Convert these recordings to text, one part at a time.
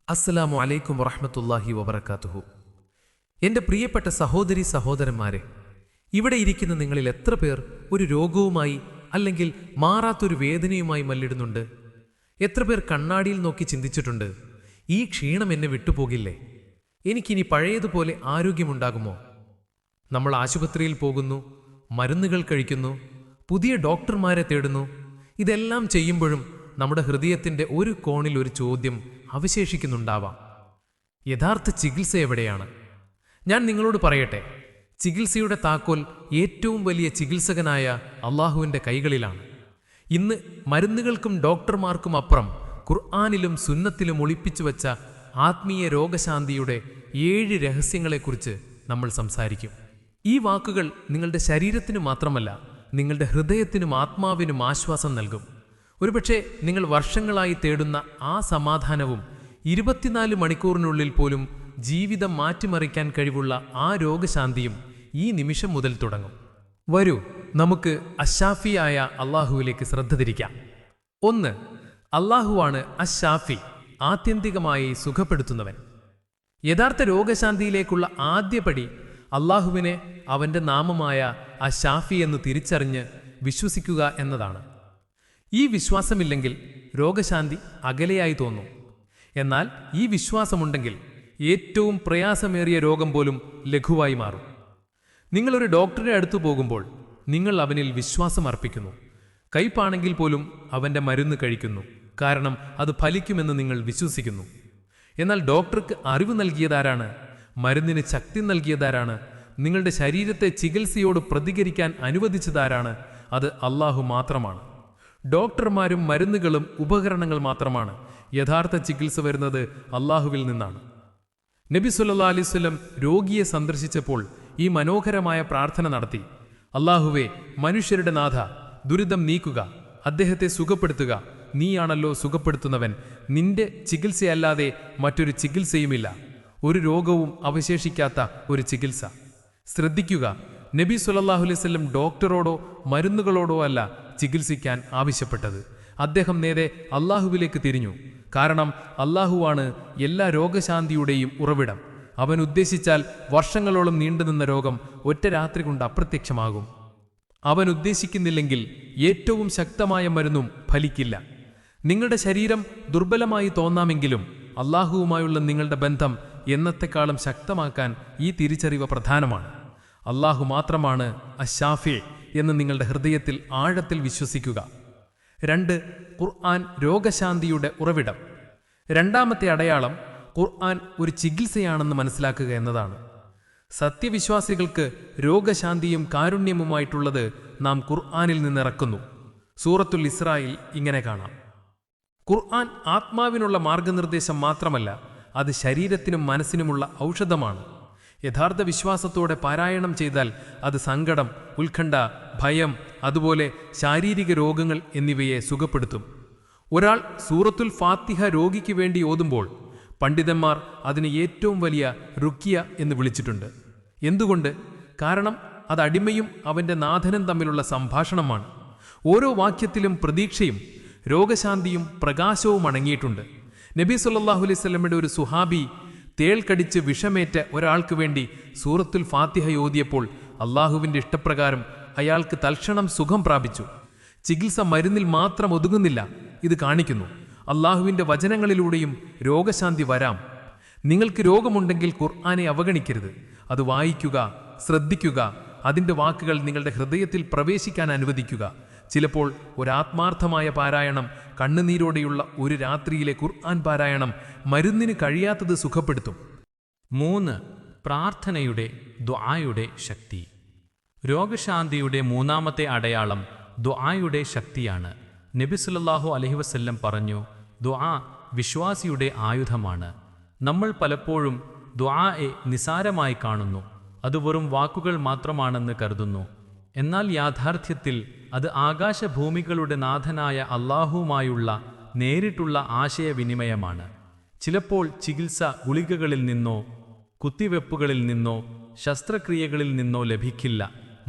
അസ്സലാമു അലൈക്കും വറഹ്മത്തുള്ളാഹി വബറകാതുഹു. എൻ്റെ പ്രിയപ്പെട്ട സഹോദരി സഹോദരന്മാരെ, ഇവിടെ ഇരിക്കുന്ന നിങ്ങളിൽ എത്ര പേർ ഒരു രോഗവുമായി അല്ലെങ്കിൽ മാറാത്തൊരു വേദനയുമായി മല്ലിടുന്നുണ്ട്? എത്ര പേർ കണ്ണാടിയിൽ നോക്കി ചിന്തിച്ചിട്ടുണ്ട്, ഈ ക്ഷീണം എന്നെ വിട്ടുപോകില്ലേ? എനിക്കിനി പഴയതുപോലെ ആരോഗ്യമുണ്ടാകുമോ? നമ്മൾ ആശുപത്രിയിൽ പോകുന്നു, മരുന്നുകൾ കഴിക്കുന്നു, പുതിയ ഡോക്ടർമാരെ തേടുന്നു. ഇതെല്ലാം ചെയ്യുമ്പോഴും നമ്മുടെ ഹൃദയത്തിൻ്റെ ഒരു കോണിൽ ഒരു ചോദ്യം അവശേഷിക്കുന്നുണ്ടാവാം: യഥാർത്ഥ ചികിത്സ എവിടെയാണ്? ഞാൻ നിങ്ങളോട് പറയട്ടെ, ചികിത്സയുടെ താക്കോൽ ഏറ്റവും വലിയ ചികിത്സകനായ അള്ളാഹുവിൻ്റെ കൈകളിലാണ്. ഇന്ന് മരുന്നുകൾക്കും ഡോക്ടർമാർക്കും അപ്പുറം ഖുർആനിലും സുന്നത്തിലും ഒളിപ്പിച്ചു വച്ച ആത്മീയ രോഗശാന്തിയുടെ 7 രഹസ്യങ്ങളെക്കുറിച്ച് നമ്മൾ സംസാരിക്കും. ഈ വാക്കുകൾ നിങ്ങളുടെ ശരീരത്തിനു മാത്രമല്ല, നിങ്ങളുടെ ഹൃദയത്തിനും ആത്മാവിനും ആശ്വാസം നൽകും. ഒരുപക്ഷെ നിങ്ങൾ വർഷങ്ങളായി തേടുന്ന ആ സമാധാനവും 24 മണിക്കൂറിനുള്ളിൽ പോലും ജീവിതം മാറ്റിമറിക്കാൻ കഴിവുള്ള ആ രോഗശാന്തിയും ഈ നിമിഷം മുതൽ തുടങ്ങും. വരൂ, നമുക്ക് അശ്ശാഫിയായ അള്ളാഹുവിലേക്ക് ശ്രദ്ധ തിരിക്കാം. 1. അള്ളാഹുവാണ് അശ്ശാഫി, ആത്യന്തികമായി സുഖപ്പെടുത്തുന്നവൻ. യഥാർത്ഥ രോഗശാന്തിയിലേക്കുള്ള ആദ്യപടി അള്ളാഹുവിനെ അവൻ്റെ നാമമായ അശ്ശാഫി എന്ന് തിരിച്ചറിഞ്ഞ് വിശ്വസിക്കുക എന്നതാണ്. ഈ വിശ്വാസമില്ലെങ്കിൽ രോഗശാന്തി അകലെയായി തോന്നും. എന്നാൽ ഈ വിശ്വാസമുണ്ടെങ്കിൽ ഏറ്റവും പ്രയാസമേറിയ രോഗം പോലും ലഘുവായി മാറും. നിങ്ങളൊരു ഡോക്ടറെ അടുത്തു പോകുമ്പോൾ നിങ്ങൾ അവനിൽ വിശ്വാസം അർപ്പിക്കുന്നു. കയ്പാണെങ്കിൽ പോലും അവൻ്റെ മരുന്ന് കഴിക്കുന്നു, കാരണം അത് ഫലിക്കുമെന്ന് നിങ്ങൾ വിശ്വസിക്കുന്നു. എന്നാൽ ഡോക്ടർക്ക് അറിവ് നൽകിയതാരാണ്? മരുന്നിന് ശക്തി നൽകിയതാരാണ്? നിങ്ങളുടെ ശരീരത്തെ ചികിത്സയോട് പ്രതികരിക്കാൻ അനുവദിച്ചതാരാണ്? അത് അള്ളാഹു മാത്രമാണ്. ഡോക്ടർമാരും മരുന്നുകളും ഉപകരണങ്ങൾ മാത്രമാണ്. യഥാർത്ഥ ചികിത്സ വരുന്നത് അള്ളാഹുവിൽ നിന്നാണ്. നബി സല്ലല്ലാഹു അലൈഹി വസല്ലം രോഗിയെ സന്ദർശിച്ചപ്പോൾ ഈ മനോഹരമായ പ്രാർത്ഥന നടത്തി: അള്ളാഹുവേ, മനുഷ്യരുടെ നാഥ, ദുരിതം നീക്കുക, അദ്ദേഹത്തെ സുഖപ്പെടുത്തുക. നീയാണല്ലോ സുഖപ്പെടുത്തുന്നവൻ. നിന്റെ ചികിത്സയല്ലാതെ മറ്റൊരു ചികിത്സയുമില്ല. ഒരു രോഗവും അവശേഷിക്കാത്ത ഒരു ചികിത്സ. ശ്രദ്ധിക്കുക, നബി സല്ലല്ലാഹു അലൈഹി വസല്ലം ഡോക്ടറോടോ മരുന്നുകളോടോ അല്ല ചികിത്സിക്കാൻ ആവശ്യപ്പെട്ടത്. അദ്ദേഹം നേരെ അള്ളാഹുവിലേക്ക് തിരിഞ്ഞു. കാരണം അള്ളാഹുവാണ് എല്ലാ രോഗശാന്തിയുടെയും ഉറവിടം. അവൻ ഉദ്ദേശിച്ചാൽ വർഷങ്ങളോളം നീണ്ടുനിന്ന രോഗം ഒറ്റ രാത്രി കൊണ്ട് അപ്രത്യക്ഷമാകും. അവൻ ഉദ്ദേശിക്കുന്നില്ലെങ്കിൽ ഏറ്റവും ശക്തമായ മരുന്നും ഫലിക്കില്ല. നിങ്ങളുടെ ശരീരം ദുർബലമായി തോന്നാമെങ്കിലും അള്ളാഹുവുമായുള്ള നിങ്ങളുടെ ബന്ധം എന്നത്തെക്കാളും ശക്തമാക്കാൻ ഈ തിരിച്ചറിവ് പ്രധാനമാണ്. അള്ളാഹു മാത്രമാണ് അശ്ശാഫി എന്ന് നിങ്ങളുടെ ഹൃദയത്തിൽ ആഴത്തിൽ വിശ്വസിക്കുക. 2. ഖുർആൻ രോഗശാന്തിയുടെ ഉറവിടം. രണ്ടാമത്തെ അടയാളം ഖുർആൻ ഒരു ചികിത്സയാണെന്ന് മനസ്സിലാക്കുക എന്നതാണ്. സത്യവിശ്വാസികൾക്ക് രോഗശാന്തിയും കാരുണ്യവുമായിട്ടുള്ളത് നാം ഖുർആനിൽ നിന്നിറക്കുന്നു. സൂറത്തുൽ ഇസ്രായിൽ ഇങ്ങനെ കാണാം: ഖുർആൻ ആത്മാവിനുള്ള മാർഗനിർദ്ദേശം മാത്രമല്ല, അത് ശരീരത്തിനും മനസ്സിനുമുള്ള ഔഷധമാണ്. യഥാർത്ഥ വിശ്വാസത്തോടെ പാരായണം ചെയ്താൽ അത് സങ്കടം, ഉത്കണ്ഠ, ഭയം, അതുപോലെ ശാരീരിക രോഗങ്ങൾ എന്നിവയെ സുഖപ്പെടുത്തും. ഒരാൾ സൂറത്തുൽ ഫാത്തിഹ രോഗിക്ക് വേണ്ടി ഓതുമ്പോൾ പണ്ഡിതന്മാർ അതിന് ഏറ്റവും വലിയ റുക്കിയ എന്ന് വിളിച്ചിട്ടുണ്ട്. എന്തുകൊണ്ട്? കാരണം അത് അടിമയും അവൻ്റെ നാഥനും തമ്മിലുള്ള സംഭാഷണമാണ്. ഓരോ വാക്യത്തിലും പ്രതീക്ഷയും രോഗശാന്തിയും പ്രകാശവും അടങ്ങിയിട്ടുണ്ട്. നബി സല്ലല്ലാഹു അലൈഹി വസല്ലമയുടെ ഒരു സുഹാബി തേൾ കടിച്ച് വിഷമേറ്റ ഒരാൾക്ക് വേണ്ടി സൂറത്തുൽ ഫാത്തിഹ ഓതിയപ്പോൾ അള്ളാഹുവിൻ്റെ ഇഷ്ടപ്രകാരം അയാൾക്ക് തൽക്ഷണം സുഖം പ്രാപിച്ചു. ചികിത്സ മരുന്നിൽ മാത്രം ഒതുങ്ങുന്നില്ല. ഇത് കാണിക്കുന്നു അള്ളാഹുവിൻ്റെ വചനങ്ങളിലൂടെയും രോഗശാന്തി വരാം. നിങ്ങൾക്ക് രോഗമുണ്ടെങ്കിൽ ഖുർആനെ അവഗണിക്കരുത്. അത് വായിക്കുക, ശ്രദ്ധിക്കുക, അതിൻ്റെ വാക്കുകൾ നിങ്ങളുടെ ഹൃദയത്തിൽ പ്രവേശിക്കാൻ അനുവദിക്കുക. ചിലപ്പോൾ ഒരാത്മാർത്ഥമായ പാരായണം, കണ്ണുനീരോടെയുള്ള ഒരു രാത്രിയിലെ ഖുർആൻ പാരായണം മരുന്നിന് കഴിയാത്തത് സുഖപ്പെടുത്തും. 3. പ്രാർത്ഥനയുടെ, ദുആയുടെ ശക്തി. രോഗശാന്തിയുടെ മൂന്നാമത്തെ അടയാളം ദുആയുടെ ശക്തിയാണ്. നബി സല്ലല്ലാഹു അലൈഹി വസല്ലം പറഞ്ഞു: ദുആ വിശ്വാസിയുടെ ആയുധമാണ്. നമ്മൾ പലപ്പോഴും ദുആയെ നിസാരമായി കാണുന്നു. അത് വെറും വാക്കുകൾ മാത്രമാണെന്ന് കരുതുന്നു. എന്നാൽ യാഥാർത്ഥ്യത്തിൽ അത് ആകാശഭൂമികളുടെ നാഥനായ അള്ളാഹുവുമായുള്ള നേരിട്ടുള്ള ആശയവിനിമയമാണ്. ചിലപ്പോൾ ചികിത്സ ഗുളികകളിൽ നിന്നോ കുത്തിവെപ്പുകളിൽ നിന്നോ ശസ്ത്രക്രിയകളിൽ നിന്നോ ലഭിക്കില്ല.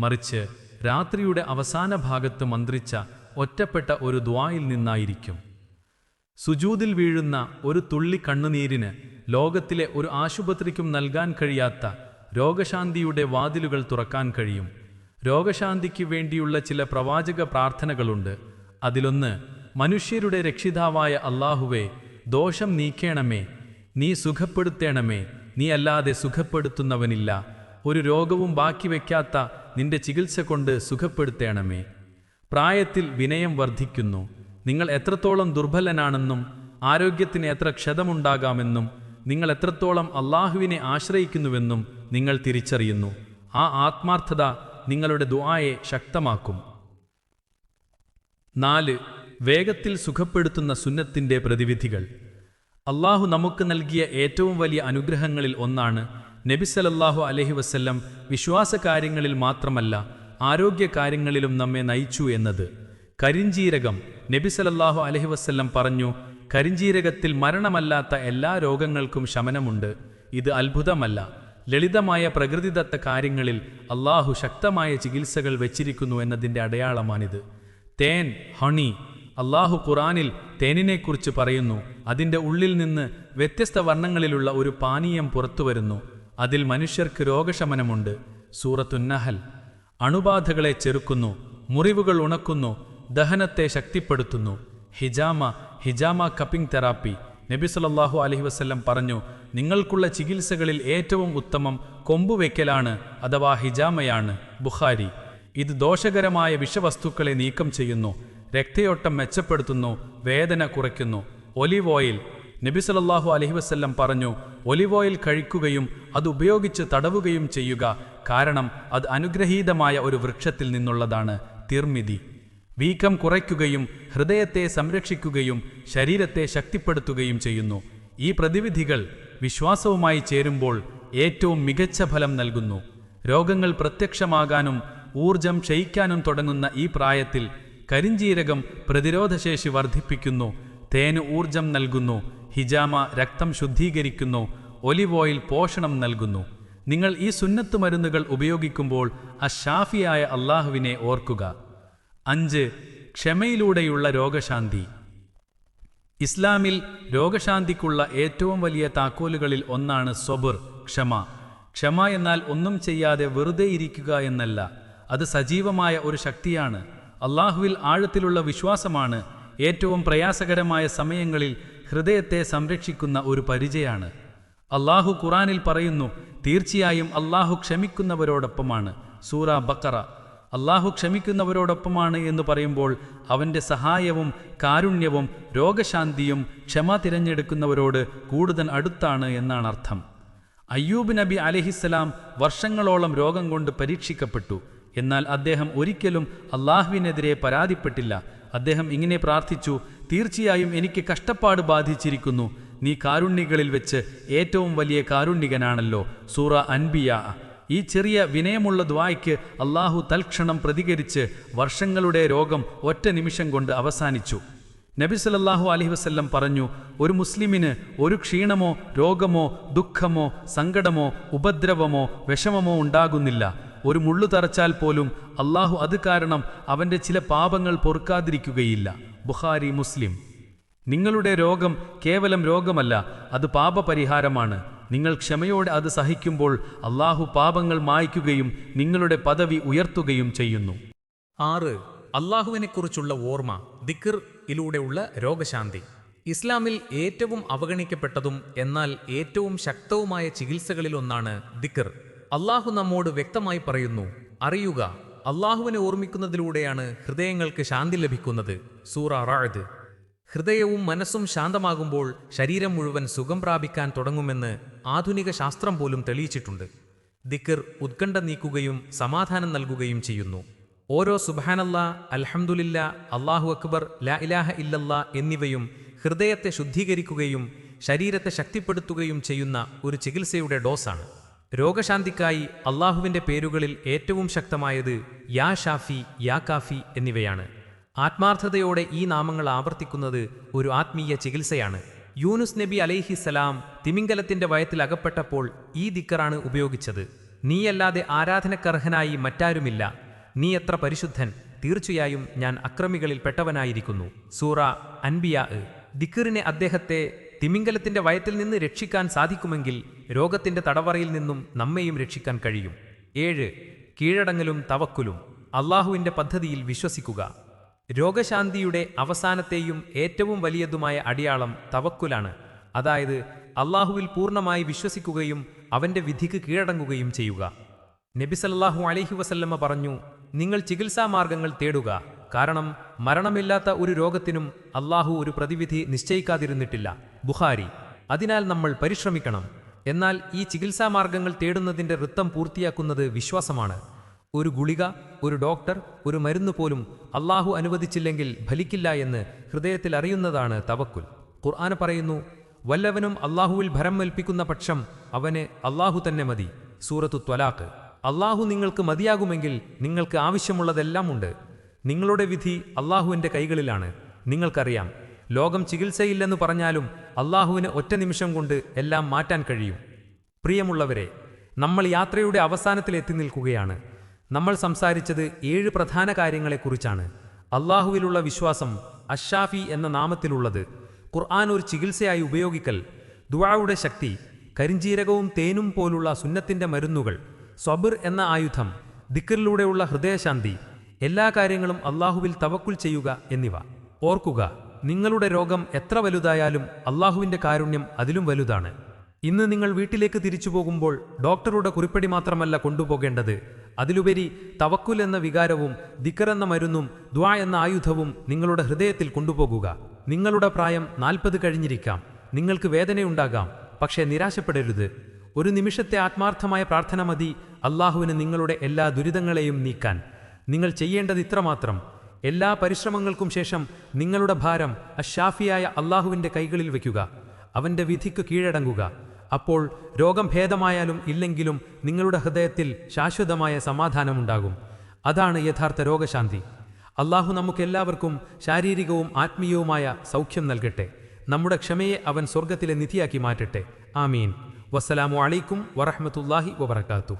മറിച്ച് രാത്രിയുടെ അവസാന ഭാഗത്ത് മന്ത്രിച്ച ഒറ്റപ്പെട്ട ഒരു ദുആയിൽ നിന്നായിരിക്കും. സുജൂദിൽ വീഴുന്ന ഒരു തുള്ളി കണ്ണുനീരിന് ലോകത്തിലെ ഒരു ആശുപത്രിക്കും നൽകാൻ കഴിയാത്ത രോഗശാന്തിയുടെ വാതിലുകൾ തുറക്കാൻ കഴിയും. രോഗശാന്തിക്ക് വേണ്ടിയുള്ള ചില പ്രവാചക പ്രാർത്ഥനകളുണ്ട്. അതിലൊന്ന്, മനുഷ്യരുടെ രക്ഷിതാവായ അല്ലാഹുവേ, ദോഷം നീക്കേണമേ, നീ സുഖപ്പെടുത്തേണമേ, നീ അല്ലാതെ സുഖപ്പെടുത്തുന്നവനില്ല, ഒരു രോഗവും ബാക്കി വയ്ക്കാത്ത നിന്റെ ചികിത്സ കൊണ്ട് സുഖപ്പെടുത്തേണമേ. പ്രായത്തിൽ വിനയം വർദ്ധിക്കുന്നു. നിങ്ങൾ എത്രത്തോളം ദുർബലനാണെന്നും ആരോഗ്യത്തിന് എത്ര ക്ഷതമുണ്ടാകാമെന്നും നിങ്ങൾ എത്രത്തോളം അല്ലാഹുവിനെ ആശ്രയിക്കുന്നുവെന്നും നിങ്ങൾ തിരിച്ചറിയുന്നു. ആ ആത്മാർത്ഥത നിങ്ങളുടെ ദുആയെ ശക്തമാക്കും. 4. വേഗത്തിൽ സുഖപ്പെടുത്തുന്ന സുന്നത്തിന്റെ പ്രതിവിധികൾ. അല്ലാഹു നമുക്ക് നൽകിയ ഏറ്റവും വലിയ അനുഗ്രഹങ്ങളിൽ ഒന്നാണ് നബി സല്ലല്ലാഹു അലൈഹി വസല്ലം വിശ്വാസകാര്യങ്ങളിൽ മാത്രമല്ല ആരോഗ്യകാര്യങ്ങളിലും നമ്മെ നയിച്ചു എന്നത്. കരിഞ്ജീരകം, നബി സല്ലല്ലാഹു അലൈഹി വസല്ലം പറഞ്ഞു, കരിഞ്ജീരകത്തിൽ മരണമല്ലാത്ത എല്ലാ രോഗങ്ങൾക്കും ശമനമുണ്ട്. ഇത് അത്ഭുതമല്ല, ലളിതമായ പ്രകൃതിദത്ത കാര്യങ്ങളിൽ അല്ലാഹു ശക്തമായ ചികിത്സകൾ വെച്ചിരിക്കുന്നു എന്നതിൻ്റെ അടയാളമാണിത്. തേൻ, ഹണി. അല്ലാഹു ഖുർആനിൽ തേനിനെക്കുറിച്ച് പറയുന്നു, അതിൻ്റെ ഉള്ളിൽ നിന്ന് വ്യത്യസ്ത വർണ്ണങ്ങളിലുള്ള ഒരു പാനീയം പുറത്തുവരുന്നു, അതിൽ മനുഷ്യർക്ക് രോഗശമനമുണ്ട്. സൂറത്തുന്നഹൽ. അണുബാധകളെ ചെറുക്കുന്നു, മുറിവുകൾ ഉണക്കുന്നു, ദഹനത്തെ ശക്തിപ്പെടുത്തുന്നു. ഹിജാമ കപ്പിംഗ് തെറാപ്പി. നബി സല്ലല്ലാഹു അലൈഹി വസല്ലം പറഞ്ഞു, നിങ്ങൾക്കുള്ള ചികിത്സകളിൽ ഏറ്റവും ഉത്തമം കൊമ്പുവെക്കലാണ് അഥവാ ഹിജാമയാണ്. ബുഖാരി. ഇത് ദോഷകരമായ വിഷവസ്തുക്കളെ നീക്കം ചെയ്യുന്നു, രക്തയോട്ടം മെച്ചപ്പെടുത്തുന്നു, വേദന കുറയ്ക്കുന്നു. Olive oil. നബി സല്ലല്ലാഹു അലൈഹി വസല്ലം പറഞ്ഞു, ഒലിവ് ഓയിൽ കഴിക്കുകയും അത് ഉപയോഗിച്ച് തടവുകയും ചെയ്യുക, കാരണം അത് അനുഗ്രഹീതമായ ഒരു വൃക്ഷത്തിൽ നിന്നുള്ളതാണ്. തിർമിദി. വീക്കം കുറയ്ക്കുകയും ഹൃദയത്തെ സംരക്ഷിക്കുകയും ശരീരത്തെ ശക്തിപ്പെടുത്തുകയും ചെയ്യുന്നു. ഈ പ്രതിവിധികൾ വിശ്വാസവുമായി ചേരുമ്പോൾ ഏറ്റവും മികച്ച ഫലം നൽകുന്നു. രോഗങ്ങൾ പ്രത്യക്ഷമാകാനും ഊർജം ക്ഷയിക്കാനും തുടങ്ങുന്ന ഈ പ്രായത്തിൽ കരിഞ്ജീരകം പ്രതിരോധശേഷി വർദ്ധിപ്പിക്കുന്നു, തേന് ഊർജം നൽകുന്നു, ഹിജാമ രക്തം ശുദ്ധീകരിക്കുന്നു, ഒലിവ് ഓയിൽ പോഷണം നൽകുന്നു. നിങ്ങൾ ഈ സുന്നത്ത് മരുന്നുകൾ ഉപയോഗിക്കുമ്പോൾ അശാഫിയായ അല്ലാഹുവിനെ ഓർക്കുക. 5. ക്ഷമയിലൂടെയുള്ള രോഗശാന്തി. ഇസ്ലാമിൽ രോഗശാന്തിക്കുള്ള ഏറ്റവും വലിയ താക്കോലുകളിൽ ഒന്നാണ് സ്വബർ, ക്ഷമ. ക്ഷമ എന്നാൽ ഒന്നും ചെയ്യാതെ വെറുതെ ഇരിക്കുക എന്നല്ല, അത് സജീവമായ ഒരു ശക്തിയാണ്. അല്ലാഹുവിൽ ആഴത്തിലുള്ള വിശ്വാസമാണ്. ഏറ്റവും പ്രയാസകരമായ സമയങ്ങളിൽ ഹൃദയത്തെ സംരക്ഷിക്കുന്ന ഒരു പരിചയാണ്. അല്ലാഹു ഖുർആനിൽ പറയുന്നു, തീർച്ചയായും അല്ലാഹു ക്ഷമിക്കുന്നവരോടൊപ്പമാണ്. സൂറ ബഖറ. അല്ലാഹു ക്ഷമിക്കുന്നവരോടൊപ്പമാണ് എന്ന് പറയുമ്പോൾ അവൻ്റെ സഹായവും കാരുണ്യവും രോഗശാന്തിയും ക്ഷമ തിരഞ്ഞെടുക്കുന്നവരോട് കൂടുതൽ അടുത്താണ് എന്നാണ് അർത്ഥം. അയ്യൂബ് നബി അലൈഹിസ്സലാം വർഷങ്ങളോളം രോഗം കൊണ്ട് പരീക്ഷിക്കപ്പെട്ടു. എന്നാൽ അദ്ദേഹം ഒരിക്കലും അല്ലാഹുവിനെതിരെ പരാതിപ്പെട്ടില്ല. അദ്ദേഹം ഇങ്ങനെ പ്രാർത്ഥിച്ചു, തീർച്ചയായും എനിക്ക് കഷ്ടപ്പാട് ബാധിച്ചിരിക്കുന്നു, നീ കാരുണ്യകളിൽ വെച്ച് ഏറ്റവും വലിയ കാരുണ്യകനാണല്ലോ. സൂറ അൻബിയ. ഈ ചെറിയ വിനയമുള്ള ദുആയ്ക്ക് അല്ലാഹു തൽക്ഷണം പ്രതികരിച്ച് വർഷങ്ങളുടെ രോഗം ഒറ്റ നിമിഷം കൊണ്ട് അവസാനിച്ചു. നബി സല്ലല്ലാഹു അലൈഹി വസല്ലം പറഞ്ഞു, ഒരു മുസ്ലിമിന് ഒരു ക്ഷീണമോ രോഗമോ ദുഃഖമോ സങ്കടമോ ഉപദ്രവമോ വിഷമമോ ഉണ്ടാകുന്നില്ല. ഒരു മുള്ളു തറച്ചാൽ പോലും അല്ലാഹു അത് കാരണം അവൻ്റെ ചില പാപങ്ങൾ പൊറുക്കാതിരിക്കുകയില്ല. ബുഖാരി, മുസ്ലിം. നിങ്ങളുടെ രോഗം കേവലം രോഗമല്ല, അത് പാപപരിഹാരമാണ്. നിങ്ങൾ ക്ഷമയോടെ അത് സഹിക്കുമ്പോൾ അല്ലാഹു പാപങ്ങൾ മായ്ക്കുകയും നിങ്ങളുടെ പദവി ഉയർത്തുകയും ചെയ്യുന്നു. 6. അല്ലാഹുവിനെക്കുറിച്ചുള്ള ഓർമ്മ, ദിക്ർ ഇലൂടെയുള്ള രോഗശാന്തി. ഇസ്ലാമിൽ ഏറ്റവും അവഗണിക്കപ്പെട്ടതും എന്നാൽ ഏറ്റവും ശക്തവുമായ ചികിത്സകളിലൊന്നാണ് ദിക്ർ. അല്ലാഹു നമ്മോട് വ്യക്തമായി പറയുന്നു, അറിയുക, അല്ലാഹുവിനെ ഓർമ്മിക്കുന്നതിലൂടെയാണ് ഹൃദയങ്ങൾക്ക് ശാന്തി ലഭിക്കുന്നത്. സൂറ റഅദ്. ഹൃദയവും മനസ്സും ശാന്തമാകുമ്പോൾ ശരീരം മുഴുവൻ സുഖം പ്രാപിക്കാൻ തുടങ്ങുമെന്ന് ആധുനിക ശാസ്ത്രം പോലും തെളിയിച്ചിട്ടുണ്ട്. ദിക്ർ ഉത്കണ്ഠ നീക്കുകയും സമാധാനം നൽകുകയും ചെയ്യുന്നു. ഓരോ സുബ്ഹാനല്ലാ, അൽഹംദുലില്ലാ, അല്ലാഹു അക്ബർ, ലാ ഇലാഹ ഇല്ലല്ലാ എന്നിവയും ഹൃദയത്തെ ശുദ്ധീകരിക്കുകയും ശരീരത്തെ ശക്തിപ്പെടുത്തുകയും ചെയ്യുന്ന ഒരു ചികിത്സയുടെ ഡോസാണ്. രോഗശാന്തിക്കായി അല്ലാഹുവിൻ്റെ പേരുകളിൽ ഏറ്റവും ശക്തമായത് യാ ഷാഫി, യാ കാഫി എന്നിവയാണ്. ആത്മാർത്ഥതയോടെ ഈ നാമങ്ങൾ ആവർത്തിക്കുന്നത് ഒരു ആത്മീയ ചികിത്സയാണ്. യൂനുസ് നബി അലൈഹിസ്സലാം തിമിംഗലത്തിന്റെ വയത്തിൽ അകപ്പെട്ടപ്പോൾ ഈ ദിക്റാണ് ഉപയോഗിച്ചത്. നീയല്ലാതെ ആരാധനക്കർഹനായി മറ്റാരുമില്ല, നീ എത്ര പരിശുദ്ധൻ, തീർച്ചയായും ഞാൻ അക്രമികളിൽ പെട്ടവനായിരിക്കുന്നു. സൂറ അൻബിയാ. ദിക്റിനെ അദ്ദേഹത്തെ തിമിംഗലത്തിന്റെ വയറ്റിൽ നിന്ന് രക്ഷിക്കാൻ സാധിക്കുമെങ്കിൽ രോഗത്തിന്റെ തടവറയിൽ നിന്നും നമ്മെയും രക്ഷിക്കാൻ കഴിയും. 7. കീഴടങ്ങലും തവക്കുലും. അള്ളാഹുവിന്റെ പദ്ധതിയിൽ വിശ്വസിക്കുക. രോഗശാന്തിയുടെ അവസാനത്തെയും ഏറ്റവും വലിയതുമായ അടിയാളം തവക്കുലാണ്. അതായത് അള്ളാഹുവിൽ പൂർണ്ണമായി വിശ്വസിക്കുകയും അവന്റെ വിധിക്ക് കീഴടങ്ങുകയും ചെയ്യുക. നബി സല്ലല്ലാഹു അലൈഹി വസല്ലമ പറഞ്ഞു, നിങ്ങൾ ചികിത്സാമാർഗങ്ങൾ തേടുക, കാരണം മരണമില്ലാത്ത ഒരു രോഗത്തിനും അള്ളാഹു ഒരു പ്രതിവിധി നിശ്ചയിക്കാതിരുന്നിട്ടില്ല. ബുഖാരി. അതിനാൽ നമ്മൾ പരിശ്രമിക്കണം. എന്നാൽ ഈ ചികിത്സാമാർഗങ്ങൾ തേടുന്നതിന്റെ വൃത്തം പൂർത്തിയാക്കുന്നത് വിശ്വാസമാണ്. ഒരു ഗുളിക, ഒരു ഡോക്ടർ, ഒരു മരുന്ന് പോലും അള്ളാഹു അനുവദിച്ചില്ലെങ്കിൽ ഫലിക്കില്ല എന്ന് ഹൃദയത്തിൽ അറിയുന്നതാണ് തവക്കുൽ. ഖുർആൻ പറയുന്നു, വല്ലവനും അള്ളാഹുവിൽ ഭരം ഏൽപ്പിക്കുന്ന പക്ഷം അവന് അള്ളാഹു തന്നെ മതി. സൂറത്തു ത്വലാഖ്. അള്ളാഹു നിങ്ങൾക്ക് മതിയാകുമെങ്കിൽ നിങ്ങൾക്ക് ആവശ്യമുള്ളതെല്ലാം ഉണ്ട്. നിങ്ങളുടെ വിധി അള്ളാഹുവിൻ്റെ കൈകളിലാണ്. നിങ്ങൾക്കറിയാം, ലോകം ചികിത്സയില്ലെന്ന് പറഞ്ഞാലും അള്ളാഹുവിന് ഒറ്റ നിമിഷം കൊണ്ട് എല്ലാം മാറ്റാൻ കഴിയും. പ്രിയമുള്ളവരെ, നമ്മൾ യാത്രയുടെ അവസാനത്തിലെത്തി നിൽക്കുകയാണ്. നമ്മൾ സംസാരിച്ചത് 7 പ്രധാന കാര്യങ്ങളെക്കുറിച്ചാണ്. അള്ളാഹുവിലുള്ള വിശ്വാസം, അഷ്ഷാഫി എന്ന നാമത്തിലുള്ളത്, ഖുർആൻ ഒരു ചികിത്സയായി ഉപയോഗിക്കൽ, ദുആയുടെ ശക്തി, കരിഞ്ജീരകവും തേനും പോലുള്ള സുന്നത്തിന്റെ മരുന്നുകൾ, സ്വബർ എന്ന ആയുധം, ദിക്റിലൂടെയുള്ള ഹൃദയശാന്തി, എല്ലാ കാര്യങ്ങളും അള്ളാഹുവിൽ തവക്കുൽ ചെയ്യുക എന്നിവ. ഓർക്കുക, നിങ്ങളുടെ രോഗം എത്ര വലുതായാലും അള്ളാഹുവിൻ്റെ കാരുണ്യം അതിലും വലുതാണ്. ഇന്ന് നിങ്ങൾ വീട്ടിലേക്ക് തിരിച്ചു പോകുമ്പോൾ ഡോക്ടറുടെ കുറിപ്പടി മാത്രമല്ല കൊണ്ടുപോകേണ്ടത്, അതിലുപരി തവക്കുൽ എന്ന വികാരവും ദിക്ർ എന്ന മരുന്നും ദുആ എന്ന ആയുധവും നിങ്ങളുടെ ഹൃദയത്തിൽ കൊണ്ടുപോകുക. നിങ്ങളുടെ പ്രായം 40 കഴിഞ്ഞിരിക്കാം. നിങ്ങൾക്ക് വേദനയുണ്ടാകാം. പക്ഷേ നിരാശപ്പെടരുത്. ഒരു നിമിഷത്തെ ആത്മാർത്ഥമായ പ്രാർത്ഥന മതി അള്ളാഹുവിന് നിങ്ങളുടെ എല്ലാ ദുരിതങ്ങളെയും നീക്കാൻ. നിങ്ങൾ ചെയ്യേണ്ടത് ഇത്രമാത്രം: എല്ലാ പരിശ്രമങ്ങൾക്കും ശേഷം നിങ്ങളുടെ ഭാരം അഷ്ഷാഫിയായ അള്ളാഹുവിൻ്റെ കൈകളിൽ വയ്ക്കുക. അവൻ്റെ വിധിക്ക് കീഴടങ്ങുക. അപ്പോൾ രോഗം ഭേദമായാലും ഇല്ലെങ്കിലും നിങ്ങളുടെ ഹൃദയത്തിൽ ശാശ്വതമായ സമാധാനമുണ്ടാകും. അതാണ് യഥാർത്ഥ രോഗശാന്തി. അള്ളാഹു നമുക്കെല്ലാവർക്കും ശാരീരികവും ആത്മീയവുമായ സൗഖ്യം നൽകട്ടെ. നമ്മുടെ ക്ഷമയെ അവൻ സ്വർഗത്തിലെ നിധിയാക്കി മാറ്റട്ടെ. ആമീൻ. വസ്സലാമു അലൈക്കും വറഹ്മത്തുള്ളാഹി വബറകാതുഹു.